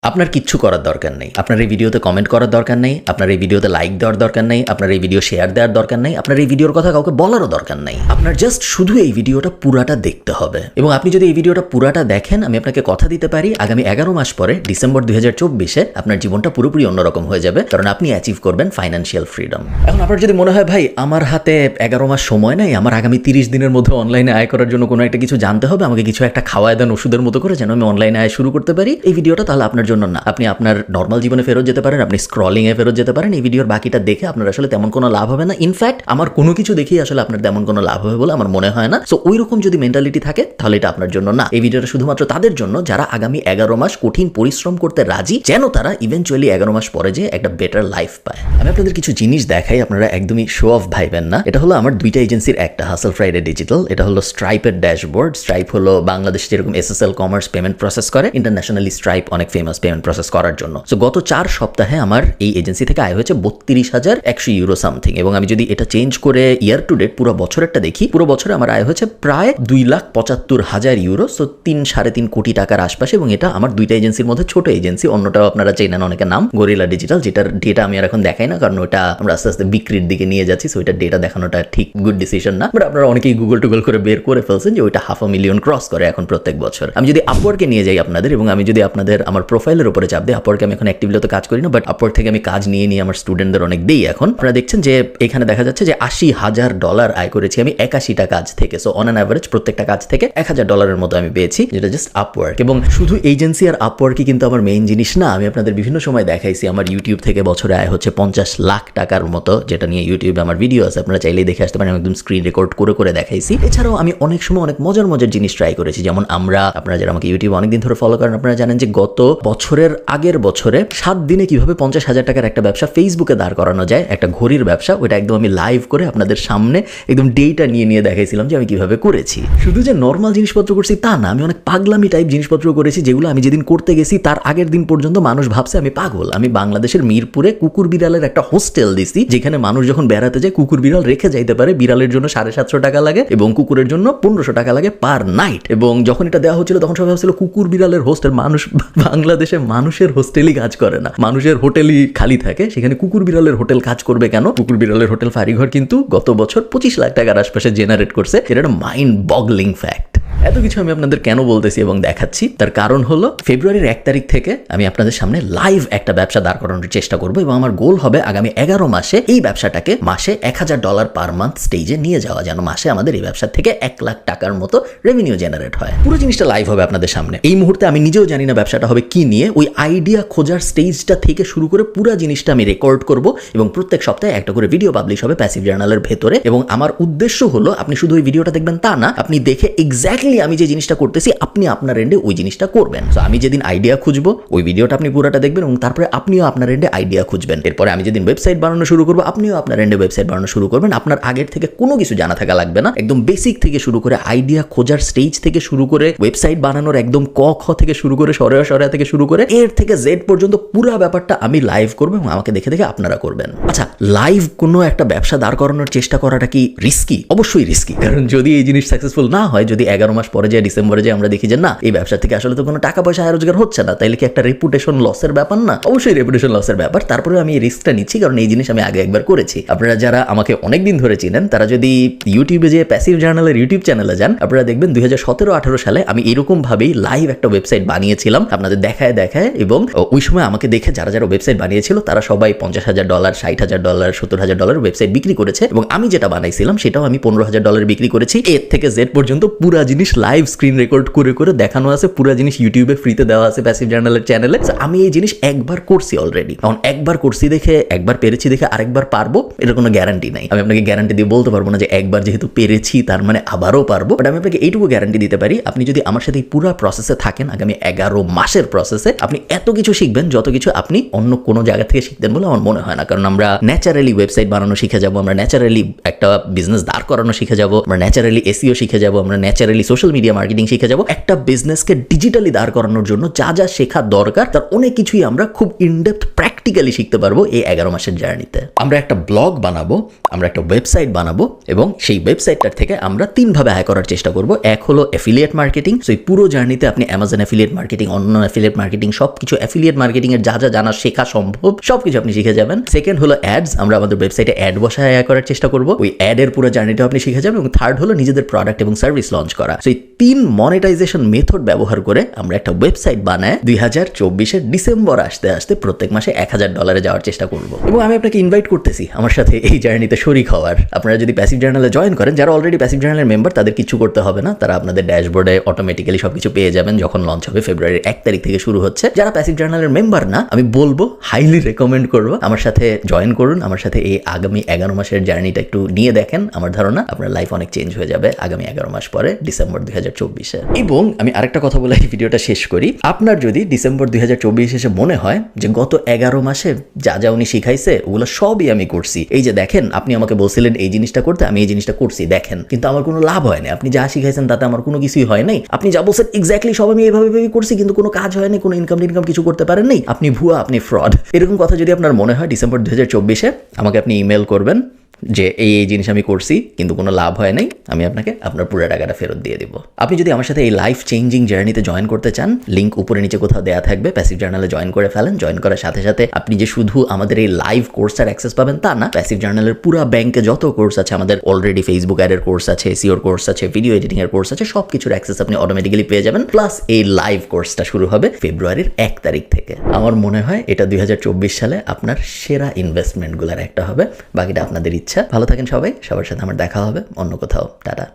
আপনার কিচ্ছু করার দরকার নেই। আপনার এই ভিডিওতে কমেন্ট করার দরকার নেই, আপনার এই ভিডিওতে লাইক দেওয়ার দরকার নেই, আপনার এই ভিডিও শেয়ার দেওয়ার দরকার নেই, আপনার এই ভিডিওর কথা কাউকে বলারও দরকার নেই। আপনার জাস্ট শুধু এই ভিডিওটা পুরাটা দেখতে হবে। এবং আপনি যদি এই ভিডিওটা পুরাটা দেখেন, আমি আপনাকে কথা দিতে পারি আগামী 11 মাস পরে ডিসেম্বর 2024-এ আপনার জীবনটা পুরোপুরি অন্যরকম হয়ে যাবে, কারণ আপনি অ্যাচিভ করবেন ফাইন্যান্সিয়াল ফ্রিডম। এখন আপনার যদি মনে হয় ভাই আমার হাতে 11 মাস সময় নেই, আমার আগামী 30 দিনের মধ্যে অনলাইনে আয় করার জন্য কোনো একটা কিছু জানতে হবে, আমাকে কিছু একটা খাওয়ায় দেন ওষুধের মতো করে যেন আমি অনলাইনে আয় শুরু করতে পারি, এই ভিডিওটা তাহলে আপনার জন্য না। আপনি আপনার নর্মাল জীবনে ফেরত যেতে পারেন, আপনি স্ক্রলিং এ ফেরত যেতে পারেন। এই ভিডিওর বাকিটা দেখে আপনার আসলে তেমন কোনো লাভ হবে না। ইনফ্যাক্ট আমার কোনো কিছু দেখেই আসলে আপনার তেমন কোনো লাভ হবে বলে আমার মনে হয় না। সো ওই রকম যদি মেন্টালিটি থাকে তাহলে এটা আপনার জন্য না। এই ভিডিওটা শুধুমাত্র তাদের জন্য যারা আগামী 11 মাস কঠিন পরিশ্রম করতে রাজি, যেন তারা ইভেনচুয়ালি 11 মাস পরে যে একটা বেটার লাইফ পায়। আমি আপনাদের কিছু জিনিস দেখাই, আপনারা একদমই শো অফ ভাইবেন না। এটা হলো আমার দুইটা এজেন্সির একটা, হাসল ফ্রাইডে ডিজিটাল। এটা হলো স্ট্রাইপের ড্যাশবোর্ড। স্ট্রাইপ হলো বাংলাদেশে যেরকম SSL কমার্স পেমেন্ট প্রসেস করে, ইন্টারন্যাশনালি স্ট্রাইপ অনেক ফেমাস পেমেন্ট প্রসেস করার জন্য। সো গত 4 সপ্তাহে আমার এই এজেন্সি থেকে আয় হয়েছে 32,100 ইউরো সামথিং। এবং আমি যদি এটা চেঞ্জ করে ইয়ার টু ডেট পুরো বছরেরটা দেখি, পুরো বছরে আমার আয় হয়েছে প্রায় 2,75,000 ইউরো। সো 3-3.5 কোটি টাকার আশপাশে। এবং এটা আমার দুইটা এজেন্সির মধ্যে ছোট এজেন্সি। অন্যটাও আপনারা চেনেন অনেকের নাম, গরিলা ডিজিটাল, যেটার ডেটা আমি আর এখন দেখাই না, কারণ ওটা আমরা আস্তে আস্তে বিক্রির দিকে নিয়ে যাচ্ছি। সো ওইটার ডেটা দেখানোটা ঠিক গুড ডিসিশন না। বাট আপনারা অনেকেই গুগল টুগল করে বের করে ফেলছেন যে ওইটা 500,000 ক্রস করে এখন প্রত্যেক বছর। আমি যদি আপওয়ার্কে নিয়ে যাই আপনাদের, এবং আমি যদি আপনাদের আমার প্রোফাইলের উপরে চাপ দিই, আপওয়ার্কে আমি এখন অ্যাক্টিভলি তো কাজ করি না, বাট আপওয়ার্ক থেকে আমি কাজ নিয়ে আমার স্টুডেন্টদের অনেক দিই। এখন আপনারা দেখছেন যে এখানে দেখা যাচ্ছে যে $80,000 আয় করেছি আমি 81টা কাজ থেকে। সো অন অ্যান অ্যাভারেজ প্রত্যেকটা কাজ থেকে $1,000 মতো আমি পেয়েছি, যেটা জাস্ট আপওয়ার্ক। এবং শুধু এজেন্সি আর আপওয়ার্কই কিন্তু আমার মেইন জিনিস না। আমি আপনাদের বিভিন্ন সময় দেখাইছি আমার ইউটিউব থেকে বছরে আয় হচ্ছে 50 লাখ টাকার মতো, যেটা নিয়ে ইউটিউবে আমার ভিডিও আছে, আপনারা চাইলেই দেখে আসতে পারেন। একদম স্ক্রিন রেকর্ড করে করে দেখাইছি। এছাড়াও আমি অনেক সময় অনেক মজার মজার জিনিস ট্রাই করেছি। যেমন আপনারা যারা আমাকে ইউটিউবে অনেকদিন ধরে ফলো করেন, আপনারা জানেন যে গত বছরের আগের বছরে 7 দিনে কিভাবে 50,000 টাকার একটা ব্যবসা ফেসবুকে দাঁড় করানো যায়, একটা ঘড়ির ব্যবসা। ওইটা একদম আমি লাইভ করে আপনাদের সামনে একদম ডেটা নিয়ে দেখাইছিলাম যে আমি কিভাবে করেছি। শুধু যে নর্মাল জিনিসপত্র করছি তা না, আমি অনেক পাগলামি টাইপ জিনিসপত্র করেছি, যেগুলো আমি যেদিন করতে গেছি তার আগের দিন পর্যন্ত মানুষ ভাবছে আমি পাগল। আমি বাংলাদেশের মিরপুরে কুকুর বিড়ালের একটা হোস্টেল দিছি, যেখানে মানুষ যখন বেড়াতে যায় কুকুর বিড়াল রেখে যাইতে পারে। বিড়ালের জন্য 750 টাকা লাগে এবং কুকুরের জন্য 1500 টাকা লাগে পার নাইট। এবং যখন এটা দেওয়া হচ্ছিল তখন সবাই ভাবছিল কুকুর বিড়ালের হোস্টেল। মানুষ বাংলাদেশে মানুষের হোস্টেলই কাজ করে না, মানুষের হোটেলই খালি থাকে, সেখানে কুকুর বিড়ালের হোটেল কাজ করবে কেন? কুকুর বিড়ালের হোটেল ফারিঘর কিন্তু গত বছর 25 লাখ টাকার আশপাশে জেনারেট করছে। এটা একটা মাইন্ড বগলিং ফ্যাক্ট। এত কিছু আমি আপনাদের কেন বলতেছি এবং দেখাচ্ছি, তার কারণ হলো ফেব্রুয়ারির 1 তারিখ থেকে আমি আপনাদের সামনে লাইভ একটা ব্যবসা দাঁড় করানোর চেষ্টা করব। এবং আমার গোল হবে আগামী 11 মাসে এই ব্যবসাটাকে মাসে $1,000 পার মান্থ স্টেজে নিয়ে যাওয়া, যেন মাসে আমাদের এই ব্যবসা থেকে 1 লাখ টাকার মতো রেভিনিউ জেনারেট হয়। পুরো জিনিসটা লাইভ হবে আপনাদের সামনে। এই মুহূর্তে আমি নিজেও জানি না ব্যবসাটা হবে কি নিয়ে। ওই আইডিয়া খোঁজার স্টেজটা থেকে শুরু করে পুরো জিনিসটা আমি রেকর্ড করব এবং প্রত্যেক সপ্তাহে একটা করে ভিডিও পাবলিশ হবে প্যাসিভ জার্নালের ভেতরে। এবং আমার উদ্দেশ্য হলো আপনি শুধু ওই ভিডিওটা দেখবেন তা না, আপনি দেখে এক্স্যাক্টলি আমি যে জিনিসটা করতেছি আপনি আপনার এন্ডে ওই জিনিসটা করবেন। সো আমি যেদিন আইডিয়া খুঁজবো ওই ভিডিওটা আপনি পুরোটা দেখবেন এবং তারপরে আপনিও আপনার এন্ডে আইডিয়া খুঁজবেন। এরপরে আমি যেদিন ওয়েবসাইট বানানো শুরু করবো আপনিও আপনার এন্ডে ওয়েবসাইট বানানো শুরু করবেন। আপনার আগের থেকে কোনো কিছু জানা থাকা লাগবে না, একদম বেসিক থেকে শুরু করে আইডিয়া খোঁজার স্টেজ থেকে শুরু করে ওয়েবসাইট বানানোর একদম ক খ থেকে শুরু করে সরেয়া থেকে শুরু করে এর থেকে জেড পর্যন্ত পুরো ব্যাপারটা আমি লাইভ করবো এবং আমাকে দেখে দেখে আপনারা করবেন। আচ্ছা, লাইভ কোনো একটা ব্যবসা দাঁড় করানোর চেষ্টা করাটা কি রিস্কি? অবশ্যই রিস্কি, কারণ যদি এই জিনিস সাকসেসফুল না হয়, যদি 11 মাস পরে যায় ডিসেম্বরে যে আমরা দেখি যে না এই ব্যবসা থেকে আসলে তো কোনো টাকা পয়সা আয় রোজগার হচ্ছে না, তাইলে কি একটা রেপুটেশন লসের ব্যাপার না? অবশ্যই রেপুটেশন লসের ব্যাপার। তারপরে আমি এই রিস্কটা নিচ্ছি কারণ এই জিনিস আমি আগে একবার করেছি। আপনারা যারা আমাকে অনেকদিন ধরে চিনেন তারা যদি ইউটিউবে যে প্যাসিভ জার্নালের ইউটিউব চ্যানেলে যান, আপনারা দেখবেন 2017-18 সালে আমি এরকম ভাবেই লাইভ একটা ওয়েবসাইট বানিয়েছিলাম আপনাদের দেখায়। এবং ওই সময় আমাকে দেখে যারা ওয়েবসাইট বানিয়েছিল তারা সবাই $50,000, $60,000, $70,000 ওয়েবসাইট বিক্রি করেছে। এবং আমি যেটা বানাইছিলাম সেটাও আমি $15,000 বিক্রি করেছি। এর থেকে জেড পর্যন্ত পুরো জিনিস লাইভ স্ক্রিন রেকর্ড করে করে দেখানো আছে, পুরো জিনিস ইউটিউবে ফ্রিতে দেওয়া আছে প্যাসিভ জার্নালের চ্যানেলে। আমি এই জিনিস একবার করছি অলরেডি। এখন একবার করছি দেখে, একবার পেরেছি দেখে আরেকবার পারবো এর কোনো গ্যারান্টি নাই। আমি আপনাকে গ্যারান্টি দিয়ে বলতে পারবো না যে একবার যেহেতু পেরেছি তার মানে আবারও পারবো। বাট আমি আপনাকে এইটুকু গ্যারান্টি দিতে পারি, আপনি যদি আমার সাথে পুরো প্রসেসে থাকেন আগামী 11 মাসের প্রসেসে, আপনি এত কিছু শিখবেন যত কিছু আপনি অন্য কোনো জায়গা থেকে শিখতেন বলে আমার মনে হয় না। কারণ আমরা ন্যাচারালি ওয়েবসাইট বানানো শিখে যাবো, আমরা ন্যাচারালি একটা বিজনেস দাঁড় করানো শিখে যাবো, আমরা ন্যাচারালি এসইও শিখে যাবো, আমরা ন্যাচারালি সোশ্যাল মিডিয়া মার্কেটিং শিখে যাবো। একটা বিজনেসকে ডিজিটালি দাঁড় করানোর জন্য যা যা শেখা দরকার তার অনেক কিছুই আমরা খুব ইনডেপথ প্র্যাকটিস প্র্যাকটিক্যালি শিখতে পারবো এই 11 মাসের জার্নিতে। আমরা একটা ব্লগ বানাবো, আমরা একটা ওয়েবসাইট বানাবো এবং সেই ওয়েবসাইটটার থেকে আমরা 3 ভাবে আয় করার চেষ্টা করব। এক হলো অ্যাফিলিয়েট মার্কেটিং। সো এই পুরো জার্নিতে আপনি অ্যামাজন অ্যাফিলিয়েট মার্কেটিং, অন্য অ্যাফিলিয়েট মার্কেটিং, সবকিছু অ্যাফিলিয়েট মার্কেটিং এর যা যা জানা শেখা সম্ভব সবকিছু আপনি শিখে যাবেন। সেকেন্ড হলো অ্যাডস। আমরা আমাদের ওয়েবসাইটে অ্যাড বসায় আয় করার চেষ্টা করব। ওই অ্যাডের পুরো জার্নিটা আপনি শিখে যাবেন। এবং থার্ড হলো নিজেদের প্রোডাক্ট এবং সার্ভিস লঞ্চ করা। সো এই 3 মনিটাইজেশন মেথড ব্যবহার করে আমরা একটা ওয়েবসাইট বানায় 2024 ডিসেম্বর আসতে আসতে প্রত্যেক মাসে $1000 যাওয়ার চেষ্টা করব। এবং আমি আপনাকে ইনভাইট করতেছি আমার সাথে এই জার্নিতে শরিক হওয়ার। আপনারা যদি প্যাসিভ জার্নালে জয়েন করেন, যারা অলরেডি প্যাসিভ জার্নালের মেম্বার তাদের কিছু করতে হবে না, তারা আপনাদের ড্যাশবোর্ডে অটোমেটিক্যালি সবকিছু পেয়ে যাবেন যখন লঞ্চ হবে। ফেব্রুয়ারির 1 তারিখ থেকে শুরু হচ্ছে। যারা প্যাসিভ জার্নালের মেম্বার না, আমি বলবো হাইলি রেকমেন্ড করবো আমার সাথে জয়েন করুন। আমার সাথে এই আগামী 11 মাসের জার্নিটা একটু নিয়ে দেখেন। আমার ধারণা আপনার লাইফ অনেক চেঞ্জ হয়ে যাবে আগামী 11 মাস পরে, ডিসেম্বর 2024-এ। এবং আমি আরেকটা কথা বলে এই ভিডিওটা শেষ করি। আপনার যদি ডিসেম্বর 2024 এসে মনে হয় যে গত 11 মাসে যা যা উনি শিখাইছে ওগুলো সবই আমি করছি, এই যে দেখেন আপনি আমাকে বলছিলেন এই জিনিসটা করতে, আমি এই জিনিসটা করছি দেখেন, কিন্তু আমার কোনো লাভ হয় না, আপনি যা শিখাইছেন তাতে আমার কোনো কিছুই হয় নাই, আপনি যা বলছেন এক্স্যাক্টলি সব আমি এইভাবে করছি কিন্তু কোনো কাজ হয় নাই, কোনো ইনকাম কিছু করতে পারেন নাই, আপনি ভুয়া, আপনি ফ্রড, এরকম কথা যদি আপনার মনে হয় ডিসেম্বর 2024-এ আমাকে আপনি ইমেল করবেন যে এই জিনিস আমি করছি কিন্তু কোনো লাভ হয় নাই, আমি আপনাকে আপনার পুরো টাকাটা ফেরত দিয়ে দিব। আপনি যদি আমার সাথে এই লাইফ চেঞ্জিং জার্নিতে জয়েন করতে চান, লিঙ্ক উপরে নিচে কোথাও দেওয়া থাকবে, প্যাসিভ জার্নালে জয়েন করে ফেলেন। জয়েন করার সাথে সাথে আপনি যে শুধু আমাদের এই লাইভ কোর্সটার অ্যাক্সেস পাবেন তা না, প্যাসিভ জার্নালের পুরো ব্যাংকে যত কোর্স আছে, আমাদের অলরেডি ফেসবুক অ্যাডের কোর্স আছে, এসইওর কোর্স আছে, ভিডিও এডিটিং এর কোর্স আছে, সব কিছুর অ্যাক্সেস আপনি অটোমেটিক্যালি পেয়ে যাবেন। প্লাস এই লাইভ কোর্সটা শুরু হবে ফেব্রুয়ারির 1 তারিখ থেকে। আমার মনে হয় এটা 2024 সালে আপনার সেরা ইনভেস্টমেন্টগুলোর একটা হবে। বাকিটা আপনাদের ইচ্ছা। ভালো থাকেন সবাই, সবার সাথে আমার দেখা হবে অন্য কোথাও। টাটা।